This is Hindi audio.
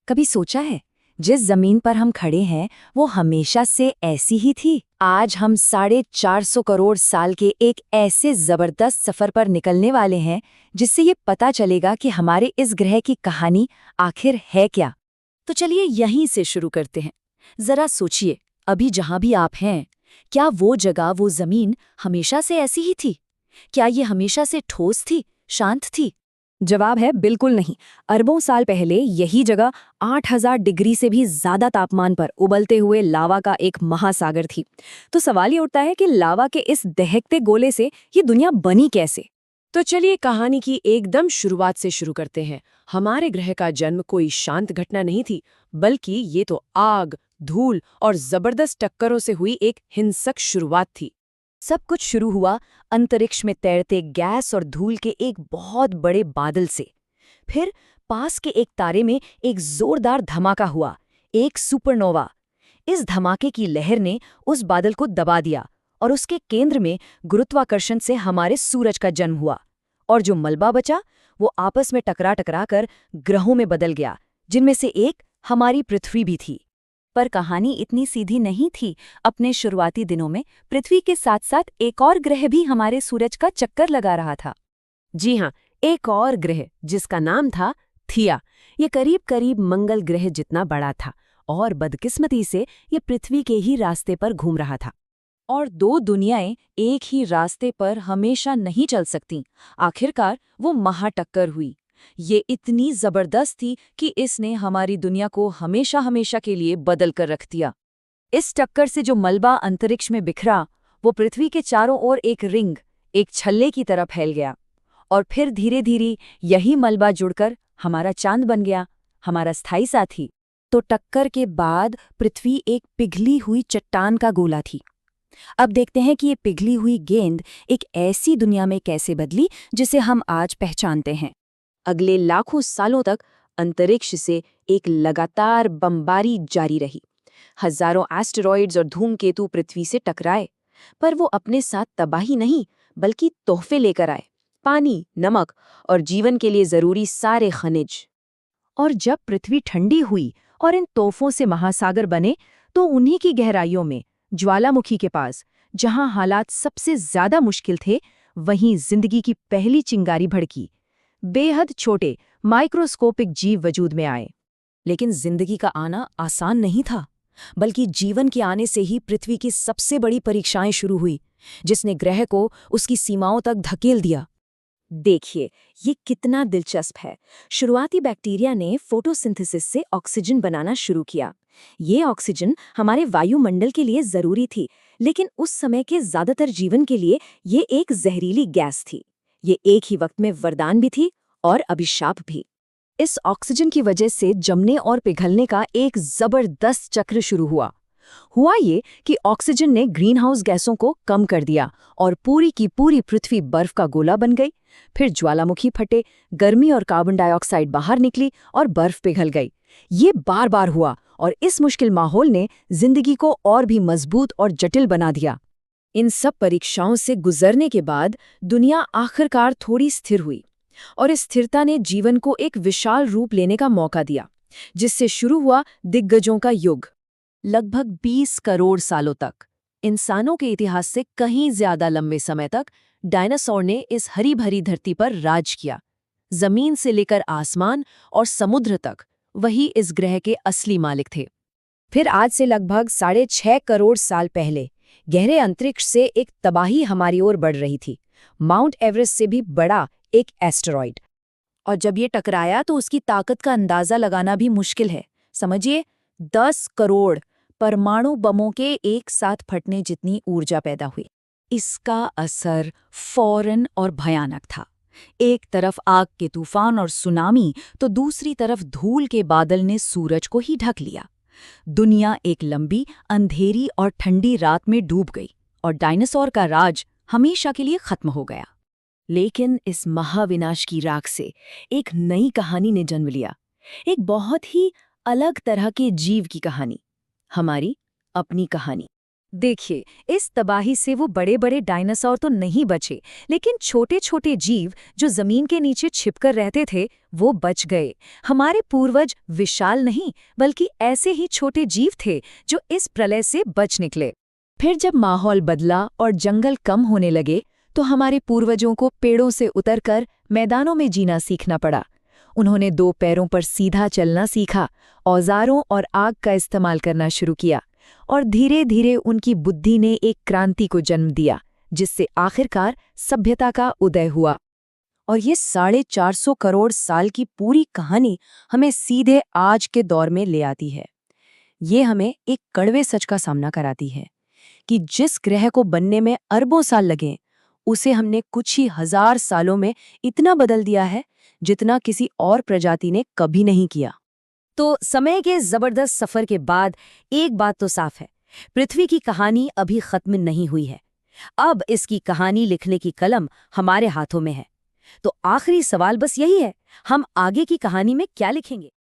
कभी सोचा है जिस जमीन पर हम खड़े हैं वो हमेशा से ऐसी ही थी? आज हम 450 करोड़ साल के एक ऐसे जबरदस्त सफर पर निकलने वाले हैं जिससे ये पता चलेगा कि हमारे इस ग्रह की कहानी आखिर है क्या। तो चलिए यहीं से शुरू करते हैं। जरा सोचिए, अभी जहां भी आप हैं, क्या वो जगह, वो जमीन हमेशा से ऐसी ही थी? क्या ये हमेशा से ठोस थी, शांत थी? जवाब है बिल्कुल नहीं। अरबों साल पहले यही जगह 8000 डिग्री से भी ज्यादा तापमान पर उबलते हुए लावा का एक महासागर थी। तो सवाल ये उठता है कि लावा के इस दहकते गोले से ये दुनिया बनी कैसे? तो चलिए कहानी की एकदम शुरुआत से शुरू करते हैं। हमारे ग्रह का जन्म कोई शांत घटना नहीं थी, बल्कि ये तो आग, धूल और जबरदस्त टक्करों से हुई एक हिंसक शुरुआत थी। सब कुछ शुरू हुआ अंतरिक्ष में तैरते गैस और धूल के एक बहुत बड़े बादल से। फिर पास के एक तारे में एक जोरदार धमाका हुआ, एक सुपरनोवा। इस धमाके की लहर ने उस बादल को दबा दिया और उसके केंद्र में गुरुत्वाकर्षण से हमारे सूरज का जन्म हुआ। और जो मलबा बचा वो आपस में टकरा टकरा कर ग्रहों में बदल गया, जिनमें से एक हमारी पृथ्वी भी थी। पर कहानी इतनी सीधी नहीं थी। अपने शुरुआती दिनों में पृथ्वी के साथ साथ एक और ग्रह भी हमारे सूरज का चक्कर लगा रहा था। जी हाँ, एक और ग्रह जिसका नाम था थिया। ये करीब करीब मंगल ग्रह जितना बड़ा था और बदकिस्मती से ये पृथ्वी के ही रास्ते पर घूम रहा था। और दो दुनियाएं एक ही रास्ते पर हमेशा नहीं चल सकतीं। आखिरकार वो महाटक्कर हुई। ये इतनी जबरदस्त थी कि इसने हमारी दुनिया को हमेशा हमेशा के लिए बदल कर रख दिया। इस टक्कर से जो मलबा अंतरिक्ष में बिखरा वो पृथ्वी के चारों ओर एक रिंग, एक छल्ले की तरह फैल गया। और फिर धीरे धीरे यही मलबा जुड़कर हमारा चांद बन गया, हमारा स्थायी साथी। तो टक्कर के बाद पृथ्वी एक पिघली हुई चट्टान का गोला थी। अब देखते हैं कि ये पिघली हुई गेंद एक ऐसी दुनिया में कैसे बदली जिसे हम आज पहचानते हैं। अगले लाखों सालों तक अंतरिक्ष से एक लगातार बमबारी जारी रही। हजारों एस्टेरॉइड्स और धूमकेतु पृथ्वी से टकराए, पर वो अपने साथ तबाही नहीं बल्कि तोहफे लेकर आए। पानी, नमक और जीवन के लिए जरूरी सारे खनिज। और जब पृथ्वी ठंडी हुई और इन तोहफों से महासागर बने, तो उन्हीं की गहराइयों में, ज्वालामुखी के पास, जहां हालात सबसे ज्यादा मुश्किल थे, वहीं जिंदगी की पहली चिंगारी भड़की। बेहद छोटे माइक्रोस्कोपिक जीव वजूद में आए। लेकिन जिंदगी का आना आसान नहीं था, बल्कि जीवन के आने से ही पृथ्वी की सबसे बड़ी परीक्षाएं शुरू हुई, जिसने ग्रह को उसकी सीमाओं तक धकेल दिया। देखिए, ये कितना दिलचस्प है। शुरुआती बैक्टीरिया ने फोटोसिंथेसिस से ऑक्सीजन बनाना शुरू किया। ये ऑक्सीजन हमारे वायुमंडल के लिए जरूरी थी, लेकिन उस समय के ज्यादातर जीवन के लिए ये एक जहरीली गैस थी। ये एक ही वक्त में वरदान भी थी और अभिशाप भी। इस ऑक्सीजन की वजह से जमने और पिघलने का एक जबरदस्त चक्र शुरू हुआ ये कि ऑक्सीजन ने ग्रीनहाउस गैसों को कम कर दिया और पूरी की पूरी पृथ्वी बर्फ का गोला बन गई। फिर ज्वालामुखी फटे, गर्मी और कार्बन डाइऑक्साइड बाहर निकली और बर्फ पिघल गई। ये बार बार हुआ और इस मुश्किल माहौल ने जिंदगी को और भी मजबूत और जटिल बना दिया। इन सब परीक्षाओं से गुजरने के बाद दुनिया आखिरकार थोड़ी स्थिर हुई, और इस स्थिरता ने जीवन को एक विशाल रूप लेने का मौका दिया, जिससे शुरू हुआ दिग्गजों का युग। लगभग 20 करोड़ सालों तक, इंसानों के इतिहास से कहीं ज्यादा लंबे समय तक, डायनासोर ने इस हरी भरी धरती पर राज किया। जमीन से लेकर आसमान और समुद्र तक वही इस ग्रह के असली मालिक थे। फिर आज से लगभग 6.5 करोड़ साल पहले गहरे अंतरिक्ष से एक तबाही हमारी ओर बढ़ रही थी। माउंट एवरेस्ट से भी बड़ा एक एस्टेरॉइड। और जब ये टकराया तो उसकी ताकत का अंदाजा लगाना भी मुश्किल है। समझिए, 10 करोड़ परमाणु बमों के एक साथ फटने जितनी ऊर्जा पैदा हुई। इसका असर फौरन और भयानक था। एक तरफ आग के तूफान और सुनामी, तो दूसरी तरफ धूल के बादल ने सूरज को ही ढक लिया। दुनिया एक लंबी, अंधेरी और ठंडी रात में डूब गई और डायनासोर का राज हमेशा के लिए खत्म हो गया। लेकिन इस महाविनाश की राख से एक नई कहानी ने जन्म लिया, एक बहुत ही अलग तरह के जीव की कहानी, हमारी अपनी कहानी। देखिए, इस तबाही से वो बड़े बड़े डायनासोर तो नहीं बचे, लेकिन छोटे छोटे जीव जो जमीन के नीचे छिपकर रहते थे वो बच गए। हमारे पूर्वज विशाल नहीं बल्कि ऐसे ही छोटे जीव थे जो इस प्रलय से बच निकले। फिर जब माहौल बदला और जंगल कम होने लगे तो हमारे पूर्वजों को पेड़ों से उतरकर मैदानों में जीना सीखना पड़ा। उन्होंने 2 पैरों पर सीधा चलना सीखा, औजारों और आग का इस्तेमाल करना शुरू किया, और धीरे धीरे उनकी बुद्धि ने एक क्रांति को जन्म दिया, जिससे आखिरकार सभ्यता का उदय हुआ। और ये 450 करोड़ साल की पूरी कहानी हमें सीधे आज के दौर में ले आती है। ये हमें एक कड़वे सच का सामना कराती है कि जिस ग्रह को बनने में अरबों साल लगे, उसे हमने कुछ ही हजार सालों में इतना बदल दिया है जितना किसी और प्रजाति ने कभी नहीं किया। तो समय के जबरदस्त सफर के बाद एक बात तो साफ है, पृथ्वी की कहानी अभी खत्म नहीं हुई है। अब इसकी कहानी लिखने की कलम हमारे हाथों में है। तो आखिरी सवाल बस यही है, हम आगे की कहानी में क्या लिखेंगे?